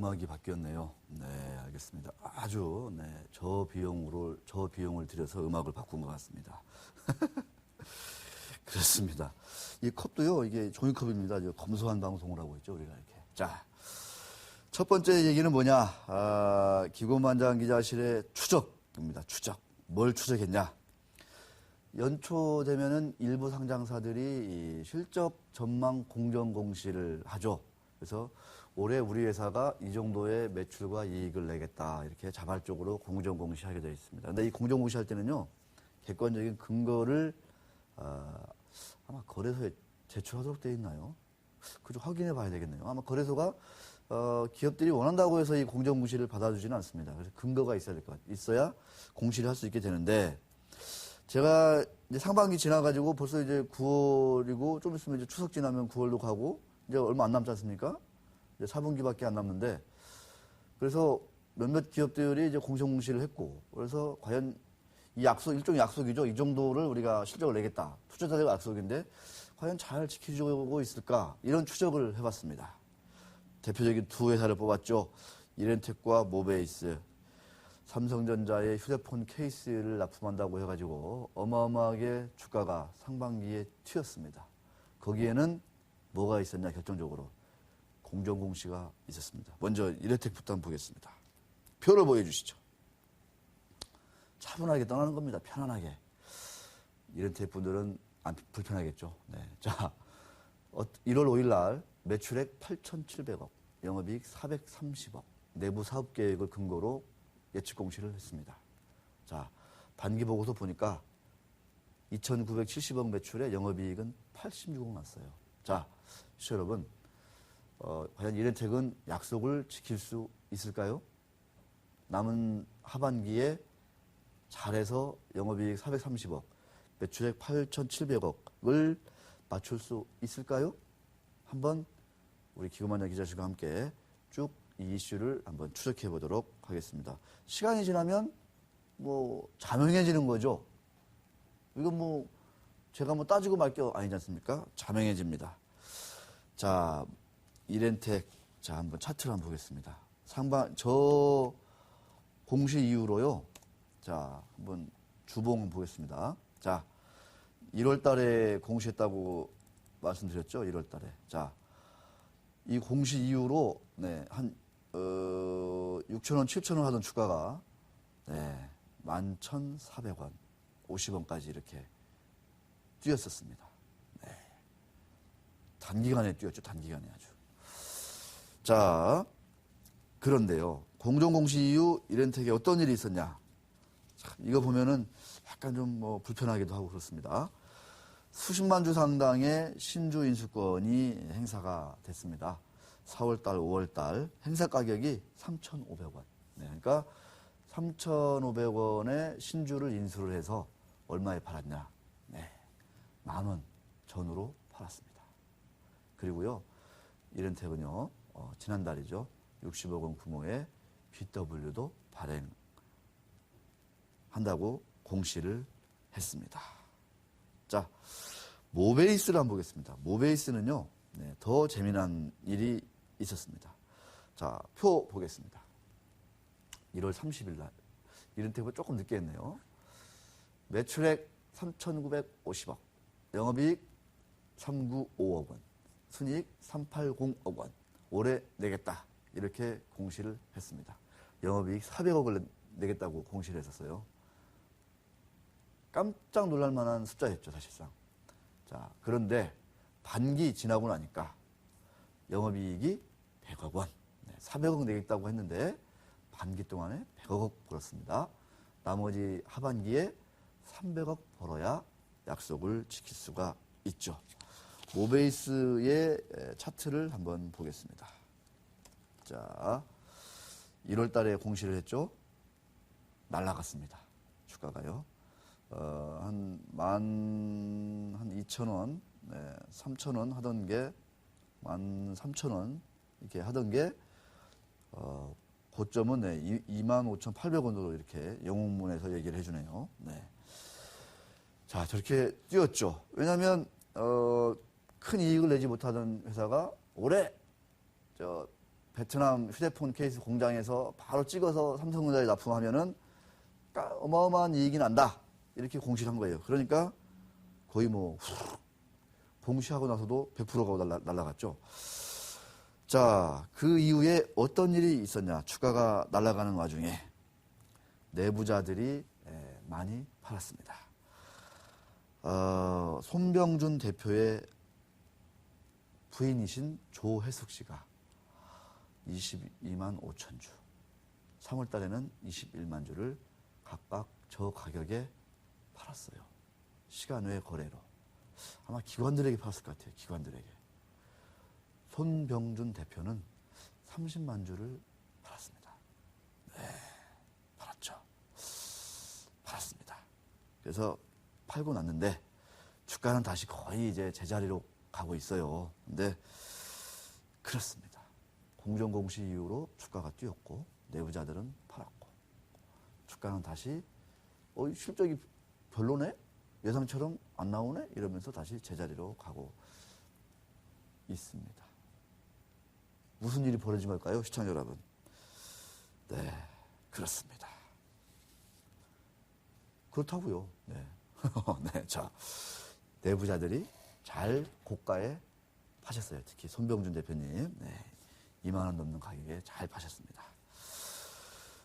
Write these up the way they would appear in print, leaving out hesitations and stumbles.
음악이 바뀌었네요. 네, 알겠습니다. 아주 저비용을 들여서 음악을 바꾼 것 같습니다. 그렇습니다. 이 컵도요, 이게 종이컵입니다. 검소한 방송을 하고 있죠, 우리가 이렇게. 자, 첫 번째 얘기는 뭐냐? 기고만장 기자실의 추적입니다. 추적. 뭘 추적했냐? 연초 되면은 일부 상장사들이 이 실적 전망 공정 공시를 하죠. 그래서 올해 우리 회사가 이 정도의 매출과 이익을 내겠다 이렇게 자발적으로 공정 공시하게 되어 있습니다. 근데 이 공정 공시할 때는요, 객관적인 근거를 아마 거래소에 제출하도록 되어 있나요? 그좀 확인해 봐야 되겠네요. 아마 거래소가 기업들이 원한다고 해서 이 공정 공시를 받아주지는 않습니다. 그래서 근거가 있어야 될 것 같아요. 있어야 공시를 할 수 있게 되는데, 제가 이제 상반기 지나가지고 벌써 이제 9월이고 좀 있으면 이제 추석 지나면 9월도 가고 이제 얼마 안 남지 않습니까? 이제 4분기밖에 안 남는데, 그래서 몇몇 기업들이 이제 공정 공시를 했고, 그래서 과연 이 약속, 일종의 약속이죠. 이 정도를 우리가 실적을 내겠다. 투자자들과 약속인데 과연 잘 지켜주고 있을까? 이런 추적을 해봤습니다. 대표적인 두 회사를 뽑았죠. 이렌텍과 모베이스. 삼성전자의 휴대폰 케이스를 납품한다고 해가지고 어마어마하게 주가가 상반기에 튀었습니다. 거기에는 뭐가 있었냐, 결정적으로. 공정공시가 있었습니다. 먼저 이렌텍부터 한번 보겠습니다. 표를 보여주시죠. 차분하게 떠나는 겁니다. 편안하게. 이렌텍 분들은 안 불편하겠죠. 네. 자, 1월 5일 날 매출액 8,700억, 영업이익 430억, 내부 사업 계획을 근거로 예측 공시를 했습니다. 자, 반기 보고서 보니까 2,970억 매출에 영업이익은 86억 났어요. 자, 시청자 여러분, 과연 이렌텍은 약속을 지킬 수 있을까요? 남은 하반기에 잘해서 영업이익 430억, 매출액 8,700억을 맞출 수 있을까요? 한번 우리 기고만장 기자실과 함께 쭉 이 이슈를 한번 추적해 보도록 하겠습니다. 시간이 지나면 뭐 자명해지는 거죠. 이건 뭐 제가 뭐 따지고 말 게 아니지 않습니까? 자명해집니다. 자, 이렌텍, 자, 한번 차트를 한번 보겠습니다. 저 공시 이후로요. 자, 한번 주봉 보겠습니다. 자, 1월 달에 공시했다고 말씀드렸죠? 1월 달에. 자, 이 공시 이후로, 네, 한, 6,000원, 7,000원 하던 주가가, 네, 11,400원, 50원까지 이렇게 뛰었었습니다. 네. 단기간에 뛰었죠, 단기간에 아주. 자, 그런데요, 공정공시 이후 이렌텍에 어떤 일이 있었냐? 참, 이거 보면은 약간 좀 뭐 불편하기도 하고 그렇습니다. 수십만 주 상당의 신주 인수권이 행사가 됐습니다. 4월달, 5월달 행사 가격이 3,500원. 네, 그러니까 3,500원에 신주를 인수를 해서 얼마에 팔았냐? 네, 10,000원 전후로 팔았습니다. 그리고요, 이렌텍은요, 지난달이죠, 60억 원 규모의 BW도 발행한다고 공시를 했습니다. 자, 모베이스를 한번 보겠습니다. 모베이스는요, 네, 더 재미난 일이 있었습니다. 자, 표 보겠습니다. 1월 30일 날. 이렌텍보다 조금 늦게 했네요. 매출액 3,950억, 영업이익 395억 원, 순이익 380억 원, 올해 내겠다. 이렇게 공시를 했습니다. 영업이익 400억을 내겠다고 공시를 했었어요. 깜짝 놀랄 만한 숫자였죠, 사실상. 자, 그런데 반기 지나고 나니까 영업이익이 100억 원, 네, 400억 내겠다고 했는데 반기 동안에 100억 벌었습니다. 나머지 하반기에 300억 벌어야 약속을 지킬 수가 있죠. 모베이스의 차트를 한번 보겠습니다. 자, 1월 달에 공시를 했죠. 날라갔습니다. 주가가요. 한 2,000원, 네, 3,000원 하던 게 13,000원 이렇게 하던 게 고점은 네, 25,800원으로 이렇게 영웅문에서 얘기를 해주네요. 네. 자, 저렇게 뛰었죠. 왜냐하면 큰 이익을 내지 못하던 회사가 올해 베트남 휴대폰 케이스 공장에서 바로 찍어서 삼성전자에 납품하면은 어마어마한 이익이 난다. 이렇게 공시를 한 거예요. 그러니까 거의 뭐 공시하고 나서도 100%가 날아갔죠. 자, 그 이후에 어떤 일이 있었냐. 주가가 날아가는 와중에 내부자들이 많이 팔았습니다. 손병준 대표의 부인이신 조혜숙 씨가 22만 5천 주, 3월 달에는 21만 주를 각각 저 가격에 팔았어요. 시간 외 거래로. 아마 기관들에게 팔았을 것 같아요. 기관들에게. 손병준 대표는 30만 주를 팔았습니다. 네, 팔았죠. 팔았습니다. 그래서 팔고 났는데 주가는 다시 거의 이제 제자리로 가고 있어요. 근데 그렇습니다. 공정공시 이후로 주가가 뛰었고 내부자들은 팔았고 주가는 다시 실적이 별로네? 예상처럼 안 나오네? 이러면서 다시 제자리로 가고 있습니다. 무슨 일이 벌어진 걸까요? 시청자 여러분. 네, 그렇습니다. 그렇다고요. 네. 네, 자, 내부자들이 잘 고가에 파셨어요. 특히 손병준 대표님. 네, 2만 원 넘는 가격에 잘 파셨습니다.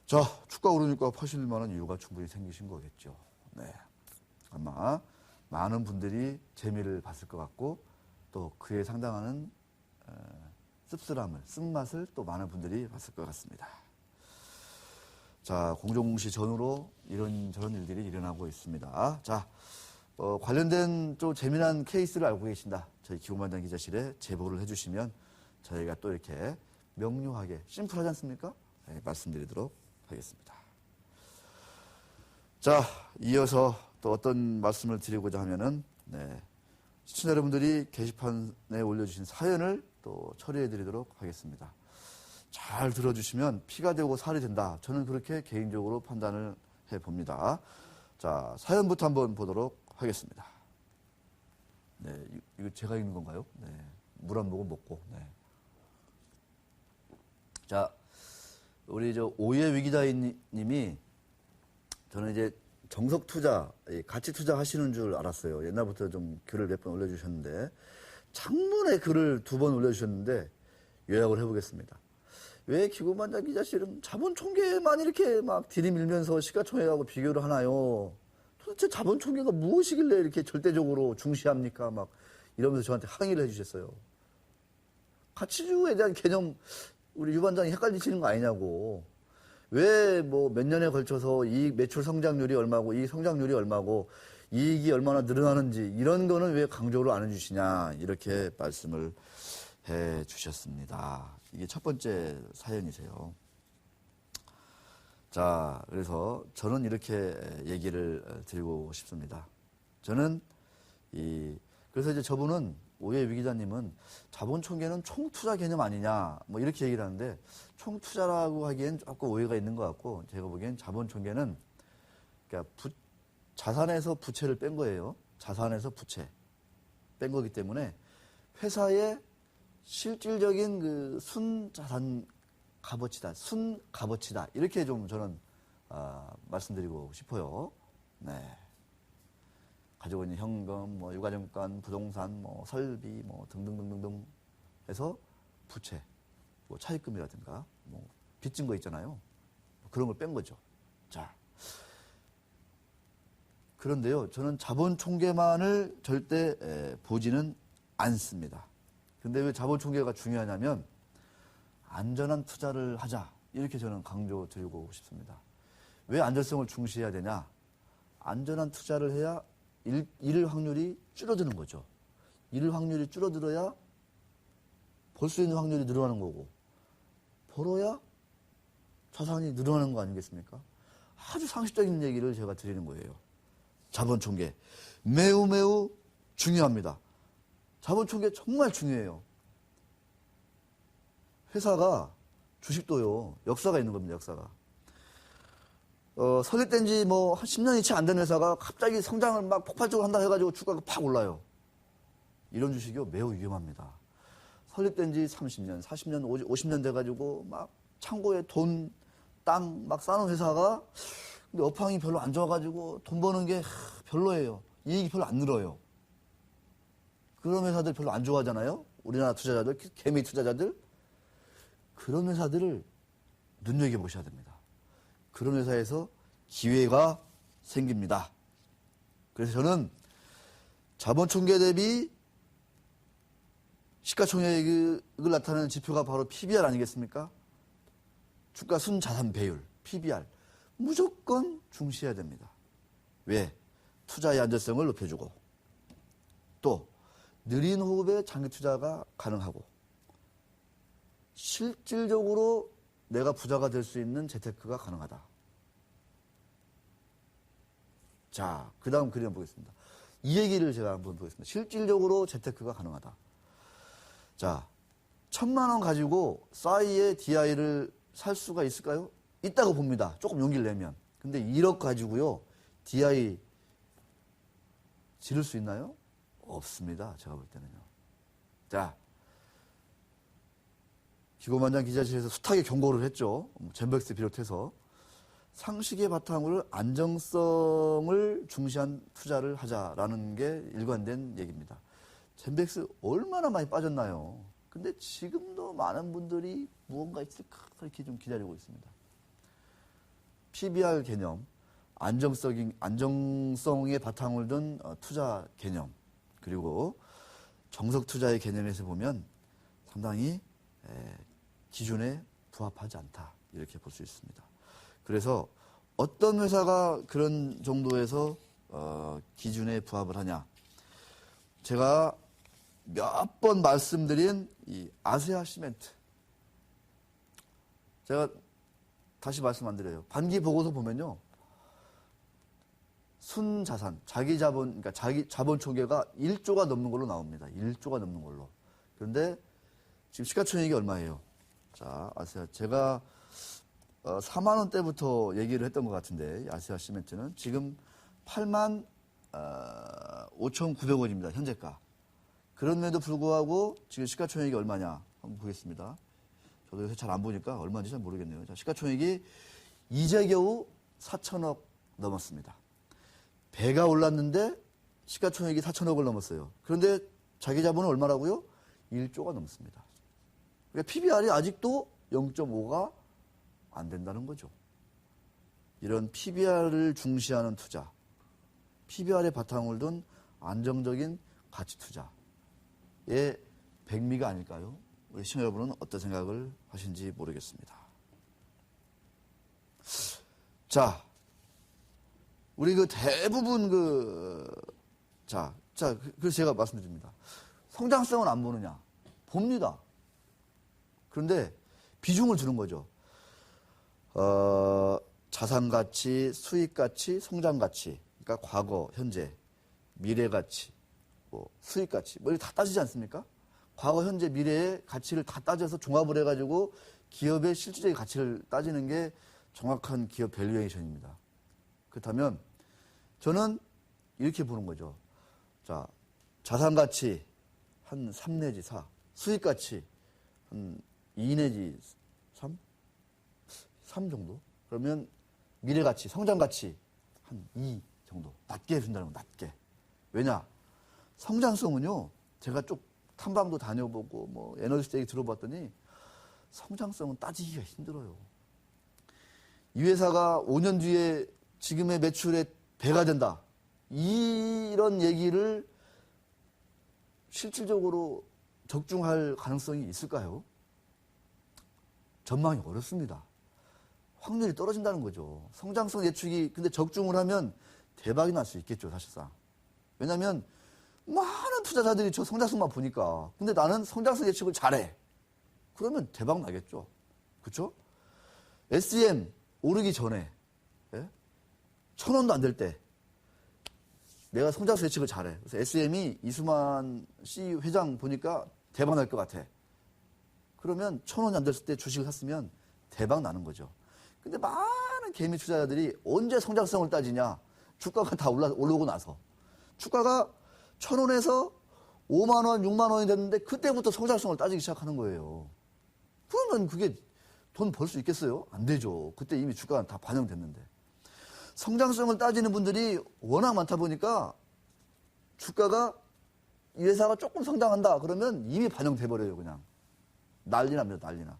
자, 주가 오르니까 파실 만한 이유가 충분히 생기신 거겠죠. 네. 아마 많은 분들이 재미를 봤을 것 같고 또 그에 상당한 씁쓸함을, 쓴맛을 또 많은 분들이 봤을 것 같습니다. 자, 공정공시 전후로 이런저런 일들이 일어나고 있습니다. 자, 관련된 좀 재미난 케이스를 알고 계신다. 저희 기고만장 기자실에 제보를 해주시면 저희가 또 이렇게 명료하게, 심플하지 않습니까? 네, 말씀드리도록 하겠습니다. 자, 이어서 또 어떤 말씀을 드리고자 하면은, 네, 시청자 여러분들이 게시판에 올려주신 사연을 또 처리해드리도록 하겠습니다. 잘 들어주시면 피가 되고 살이 된다. 저는 그렇게 개인적으로 판단을 해봅니다. 자, 사연부터 한번 보도록 하겠습니다. 네, 이거 제가 읽는 건가요? 네, 물 한 모금 먹고. 네. 자, 우리 오예 위기자님이 저는 이제 정석 투자, 가치 투자 하시는 줄 알았어요. 옛날부터 좀 글을 몇 번 올려주셨는데, 장문의 글을 2번 올려주셨는데, 요약을 해보겠습니다. 왜 기고만장 기자실은 자본 총계만 이렇게 막 들이밀면서 시가총액하고 비교를 하나요? 도대체 자본 총계가 무엇이길래 이렇게 절대적으로 중시합니까? 막 이러면서 저한테 항의를 해주셨어요. 가치주에 대한 개념, 우리 유 반장이 헷갈리시는 거 아니냐고. 왜 뭐 몇 년에 걸쳐서 이익 매출 성장률이 얼마고 이익 성장률이 얼마고 이익이 얼마나 늘어나는지 이런 거는 왜 강조를 안 해주시냐 이렇게 말씀을 해 주셨습니다. 이게 첫 번째 사연이세요. 자, 그래서 저는 이렇게 얘기를 드리고 싶습니다. 저는 그래서 이제 저분은 오해 위기자님은 자본 총계는 총투자 개념 아니냐 뭐 이렇게 얘기를 하는데 총투자라고 하기엔 조금 오해가 있는 것 같고 제가 보기엔 자본 총계는 그러니까 자산에서 부채를 뺀 거예요. 자산에서 부채 뺀 거기 때문에 회사의 실질적인 그 순자산 값어치다, 순값어치다 이렇게 좀 저는 말씀드리고 싶어요. 네. 가지고 있는 현금, 뭐 유가증권, 부동산, 뭐 설비, 뭐 등등등등등 해서 부채, 뭐 차입금이라든가 뭐 빚진 거 있잖아요. 그런 걸 뺀 거죠. 자, 그런데요, 저는 자본 총계만을 절대 보지는 않습니다. 근데 왜 자본 총계가 중요하냐면 안전한 투자를 하자 이렇게 저는 강조드리고 싶습니다. 왜 안전성을 중시해야 되냐? 안전한 투자를 해야 잃을 확률이 줄어드는 거죠. 잃을 확률이 줄어들어야 벌 수 있는 확률이 늘어나는 거고 벌어야 자산이 늘어나는 거 아니겠습니까? 아주 상식적인 얘기를 제가 드리는 거예요. 자본 총계 매우 매우 중요합니다. 자본 총계 정말 중요해요. 회사가 주식도요 역사가 있는 겁니다. 역사가 설립된 지 뭐 한 10년이 채 안 된 회사가 갑자기 성장을 막 폭발적으로 한다 해가지고 주가가 팍 올라요. 이런 주식이요 매우 위험합니다. 설립된 지 30년, 40년, 50년 돼가지고 막 창고에 돈, 땅 막 쌓는 회사가 근데 업황이 별로 안 좋아가지고 돈 버는 게 별로예요. 이익이 별로 안 늘어요. 그런 회사들 별로 안 좋아하잖아요. 우리나라 투자자들, 개미 투자자들. 그런 회사들을 눈여겨보셔야 됩니다. 그런 회사에서 기회가 생깁니다. 그래서 저는 자본 총계 대비 시가총액을 나타내는 지표가 바로 PBR 아니겠습니까? 주가 순자산 배율, PBR. 무조건 중시해야 됩니다. 왜? 투자의 안전성을 높여주고 또 느린 호흡의 장기 투자가 가능하고 실질적으로 내가 부자가 될 수 있는 재테크가 가능하다. 자, 그 다음 그림 보겠습니다. 이 얘기를 제가 한번 보겠습니다. 실질적으로 재테크가 가능하다. 자, 1,000만 원 가지고 싸이의 DI를 살 수가 있을까요? 있다고 봅니다. 조금 용기를 내면. 근데 1억 가지고요, DI 지를 수 있나요? 없습니다. 제가 볼 때는요. 자, 기고만장 기자실에서 숱하게 경고를 했죠. 젠백스 비롯해서. 상식의 바탕으로 안정성을 중시한 투자를 하자라는 게 일관된 얘기입니다. 젠백스 얼마나 많이 빠졌나요? 근데 지금도 많은 분들이 무언가 있을까 이렇게 좀 기다리고 있습니다. PBR 개념, 안정성의 바탕을 둔 투자 개념, 그리고 정석 투자의 개념에서 보면 상당히 기준에 부합하지 않다 이렇게 볼 수 있습니다. 그래서 어떤 회사가 그런 정도에서 기준에 부합을 하냐? 제가 몇 번 말씀드린 이 아세아 시멘트. 제가 다시 말씀 안 드려요. 반기 보고서 보면요. 순자산, 자기 자본, 그러니까 자기 자본 총계가 1조가 넘는 걸로 나옵니다. 1조가 넘는 걸로. 그런데 지금 시가총액이 얼마예요? 자, 아세아. 제가 4만 원대부터 얘기를 했던 것 같은데, 아세아 시멘트는 지금 8만 5,900원입니다. 현재가. 그런데도 불구하고 지금 시가총액이 얼마냐? 한번 보겠습니다. 저도 요새 잘 안 보니까 얼마인지 잘 모르겠네요. 자, 시가총액이 이제 겨우 4천억 넘었습니다. 배가 올랐는데 시가총액이 4천억을 넘었어요. 그런데 자기 자본은 얼마라고요? 1조가 넘습니다. 그러니까 PBR이 아직도 0.5가 안 된다는 거죠. 이런 PBR을 중시하는 투자, PBR의 바탕을 둔 안정적인 가치 투자의 백미가 아닐까요? 우리 시청자 여러분은 어떤 생각을 하신지 모르겠습니다. 자, 우리 그 대부분 그래서 제가 말씀드립니다. 성장성은 안 보느냐? 봅니다. 그런데 비중을 주는 거죠. 자산가치, 수익가치, 성장가치. 그러니까 과거, 현재, 미래가치, 수익가치. 이거 다 따지지 않습니까? 과거, 현재, 미래의 가치를 다 따져서 종합을 해가지고 기업의 실질적인 가치를 따지는 게 정확한 기업 밸류에이션입니다. 그렇다면 저는 이렇게 보는 거죠. 자, 자산가치 한 3 내지 4, 수익가치 한 2 내지 3? 3 정도? 그러면 미래가치, 성장가치 한 2 정도. 낮게 해준다는 거, 낮게. 왜냐? 성장성은요, 제가 쭉 탐방도 다녀보고, 애널리스트 얘기 들어봤더니, 성장성은 따지기가 힘들어요. 이 회사가 5년 뒤에 지금의 매출의 배가 된다. 이런 얘기를 실질적으로 적중할 가능성이 있을까요? 전망이 어렵습니다. 확률이 떨어진다는 거죠. 성장성 예측이 근데 적중을 하면 대박이 날 수 있겠죠, 사실상. 왜냐하면 많은 투자자들이 저 성장성만 보니까 근데 나는 성장성 예측을 잘해. 그러면 대박 나겠죠. 그렇죠? SEM 오르기 전에 1,000원도 안 될 때 내가 성장성 예측을 잘해. 그래서 SM이 이수만 씨 회장 보니까 대박 날 것 같아. 그러면 1,000원이 안 됐을 때 주식을 샀으면 대박 나는 거죠. 근데 많은 개미 투자자들이 언제 성장성을 따지냐. 주가가 다 올라오고 나서. 주가가 1,000원에서 5만 원, 6만 원이 됐는데 그때부터 성장성을 따지기 시작하는 거예요. 그러면 그게 돈 벌 수 있겠어요? 안 되죠. 그때 이미 주가가 다 반영됐는데. 성장성을 따지는 분들이 워낙 많다 보니까 주가가 이 회사가 조금 성장한다 그러면 이미 반영돼 버려요. 그냥 난리 납니다. 난리 나.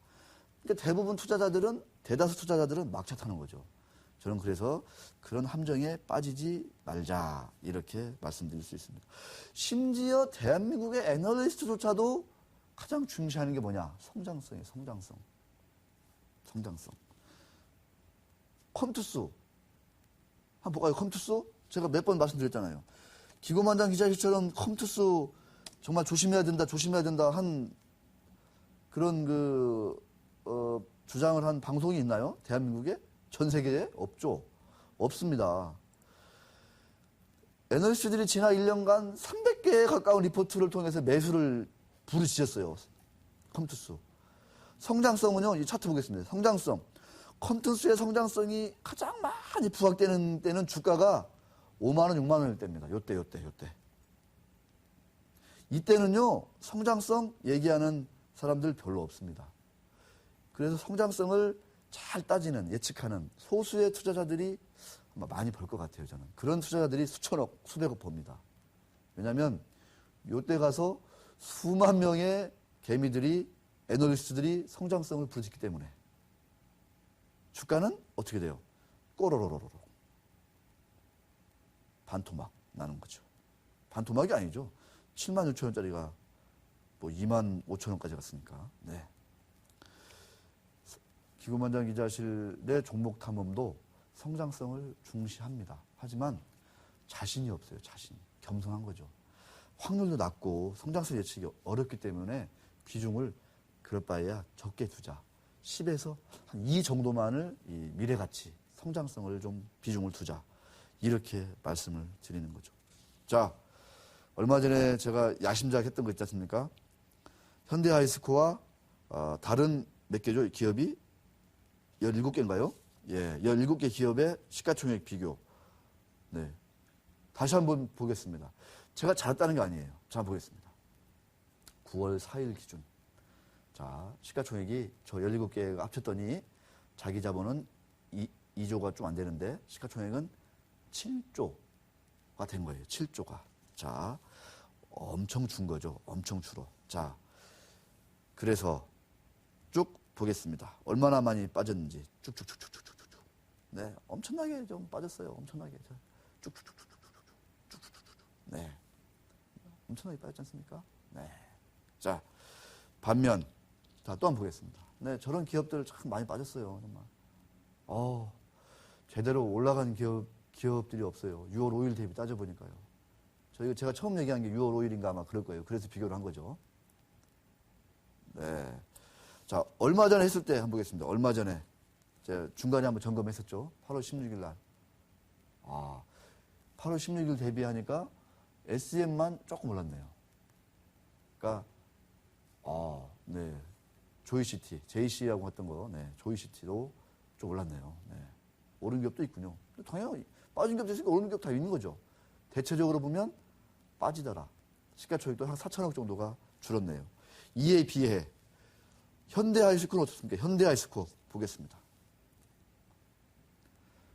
그러니까 대부분 투자자들은 대다수 투자자들은 막차 타는 거죠. 저는 그래서 그런 함정에 빠지지 말자 이렇게 말씀드릴 수 있습니다. 심지어 대한민국의 애널리스트조차도 가장 중시하는 게 뭐냐? 성장성이에요. 성장성. 컴투스 한번 볼까요? 컴투스 제가 몇 번 말씀드렸잖아요. 기고만장 기자실처럼 컴투스 정말 조심해야 된다 한 그런 주장을 한 방송이 있나요? 대한민국에? 전 세계에? 없죠. 없습니다. 애널리스트들이 지난 1년간 300개에 가까운 리포트를 통해서 매수를 부르짖었어요. 컴투스. 성장성은요, 이 차트 보겠습니다. 성장성. 컴투스의 성장성이 가장 많이 부각되는 때는 주가가 5만원, 6만원일 때입니다. 요때. 이때는요, 성장성 얘기하는 사람들 별로 없습니다. 그래서 성장성을 잘 따지는, 예측하는 소수의 투자자들이 아마 많이 벌 것 같아요, 저는. 그런 투자자들이 수천억, 수백억 법니다. 왜냐하면 요때 가서 수만 명의 개미들이, 애널리스트들이 성장성을 부르짖기 때문에. 주가는 어떻게 돼요? 꼬로로로로. 반토막 나는 거죠. 반토막이 아니죠. 7만 6천 원짜리가 뭐 2만 5천 원까지 갔으니까. 네. 기고만장 기자실의 종목 탐험도 성장성을 중시합니다. 하지만 자신이 없어요. 자신이. 겸손한 거죠. 확률도 낮고 성장성 예측이 어렵기 때문에 비중을 그럴 바에야 적게 두자. 10에서 한 2 정도만을 이 미래가치, 성장성을 좀 비중을 두자. 이렇게 말씀을 드리는 거죠. 자, 얼마 전에 제가 야심작 했던 거 있지 않습니까? 현대하이스코와 다른 몇 개죠? 기업이 17개인가요? 예, 17개 기업의 시가총액 비교. 네. 다시 한번 보겠습니다. 제가 잘했다는 게 아니에요. 자, 보겠습니다. 9월 4일 기준. 자, 시가총액이 저 17개가 합쳤더니 자기 자본은 2조가 좀 안 되는데 시가총액은 7조가 된 거예요. 7조가. 자, 엄청 준 거죠. 엄청 줄어. 자, 그래서 쭉 보겠습니다. 얼마나 많이 빠졌는지 쭉쭉쭉쭉쭉쭉. 네, 엄청나게 좀 빠졌어요. 엄청나게. 쭉쭉쭉쭉쭉쭉. 네, 엄청나게 빠졌지 않습니까? 네. 자, 반면 자, 또 한번 보겠습니다. 네, 저런 기업들 참 많이 빠졌어요. 정말. 제대로 올라간 기업들이 없어요. 6월 5일 대비 따져보니까요. 제가 처음 얘기한 게 6월 5일인가 아마 그럴 거예요. 그래서 비교를 한 거죠. 네. 자, 얼마 전에 했을 때 한번 보겠습니다. 얼마 전에. 제가 중간에 한번 점검했었죠. 8월 16일 날. 8월 16일 대비하니까 SM만 조금 올랐네요. 그러니까, 네. 조이시티, JC라고 했던 거, 네. 조이시티도 좀 올랐네요. 네. 오른 기업도 있군요. 당연히 빠진 기업도 있으니까 오른 기업 다 있는 거죠. 대체적으로 보면 빠지더라. 시가총액도 한 4천억 정도가 줄었네요. 이에 비해 현대하이스코는 어떻습니까? 현대하이스코 보겠습니다.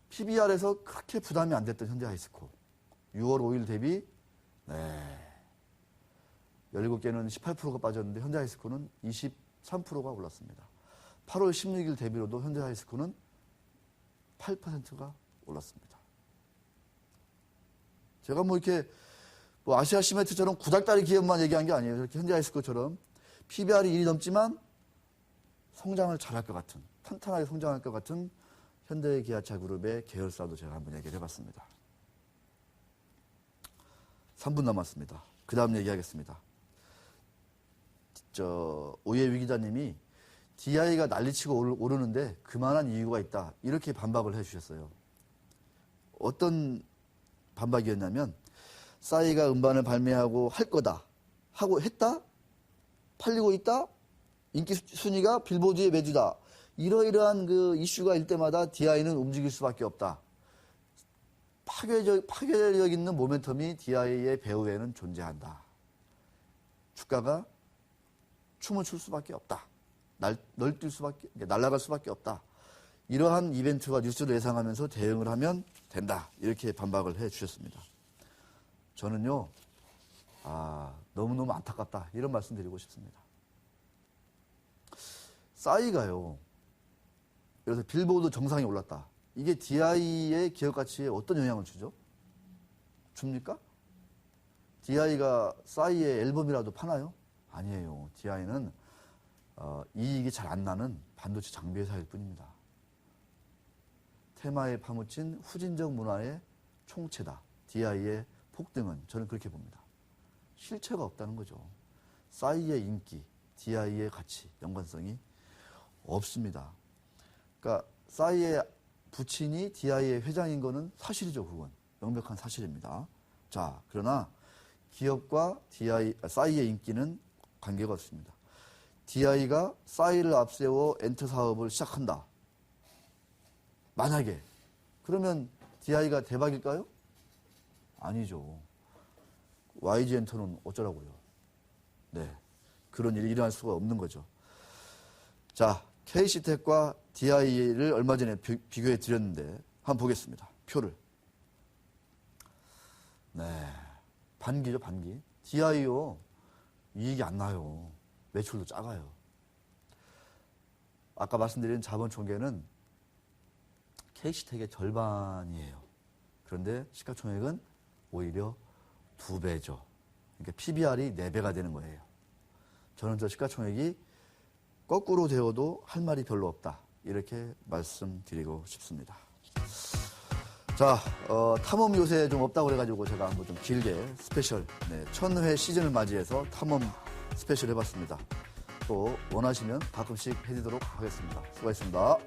PBR에서 그렇게 부담이 안 됐던 현대하이스코. 6월 5일 대비 17개는 18%가 빠졌는데 현대하이스코는 23%가 올랐습니다. 8월 16일 대비로도 현대하이스코는 8%가 올랐습니다. 제가 뭐 이렇게 아시아 시멘트처럼 구닥다리 기업만 얘기한 게 아니에요. 이렇게 현대하이스코처럼 PBR이 1이 넘지만 성장을 잘할 것 같은, 탄탄하게 성장할 것 같은 현대기아차 그룹의 계열사도 제가 한번 얘기를 해봤습니다. 3분 남았습니다. 그 다음 얘기하겠습니다. 오예위 기자님이 DI가 난리치고 오르는데 그만한 이유가 있다. 이렇게 반박을 해주셨어요. 어떤 반박이었냐면 싸이가 음반을 발매하고 할 거다. 하고 했다? 팔리고 있다? 인기 순위가 빌보드의 매주다. 이러이러한 그 이슈가 일 때마다 DI는 움직일 수밖에 없다. 파괴력 있는 모멘텀이 DI의 배후에는 존재한다. 주가가 춤을 출 수밖에 없다. 널뛸 수밖에, 날아갈 수밖에 없다. 이러한 이벤트와 뉴스를 예상하면서 대응을 하면 된다. 이렇게 반박을 해 주셨습니다. 저는요, 너무너무 안타깝다. 이런 말씀 드리고 싶습니다. 싸이가요, 그래서 빌보드 정상에 올랐다. 이게 DI의 기업 가치에 어떤 영향을 주죠? 줍니까? DI가 싸이의 앨범이라도 파나요? 아니에요. DI는 이익이 잘 안 나는 반도체 장비 회사일 뿐입니다. 테마에 파묻힌 후진적 문화의 총체다. DI의 폭등은 저는 그렇게 봅니다. 실체가 없다는 거죠. 싸이의 인기, DI의 가치, 연관성이 없습니다. 그러니까 싸이의 부친이 DI의 회장인 거는 사실이죠. 그건 명백한 사실입니다. 자, 그러나 기업과 싸이의 인기는 관계가 없습니다. DI가 싸이를 앞세워 엔터 사업을 시작한다. 만약에 그러면 DI가 대박일까요? 아니죠. YG 엔터는 어쩌라고요? 네, 그런 일이 일어날 수가 없는 거죠. 자, KC텍과 DI를 얼마 전에 비교해 드렸는데 한번 보겠습니다. 표를. 네, 반기죠, 반기. DI요, 이익이 안 나요. 매출도 작아요. 아까 말씀드린 자본 총계는 KC텍의 절반이에요. 그런데 시가총액은 오히려 2배죠. 그러니까 PBR이 4배가 되는 거예요. 저는 저 시가총액이 거꾸로 되어도 할 말이 별로 없다. 이렇게 말씀드리고 싶습니다. 자, 탐험 요새 좀 없다고 그래가지고 제가 한번 좀 길게 스페셜, 1000회 시즌을 맞이해서 탐험 스페셜 해봤습니다. 또 원하시면 가끔씩 해드리도록 하겠습니다. 수고하셨습니다.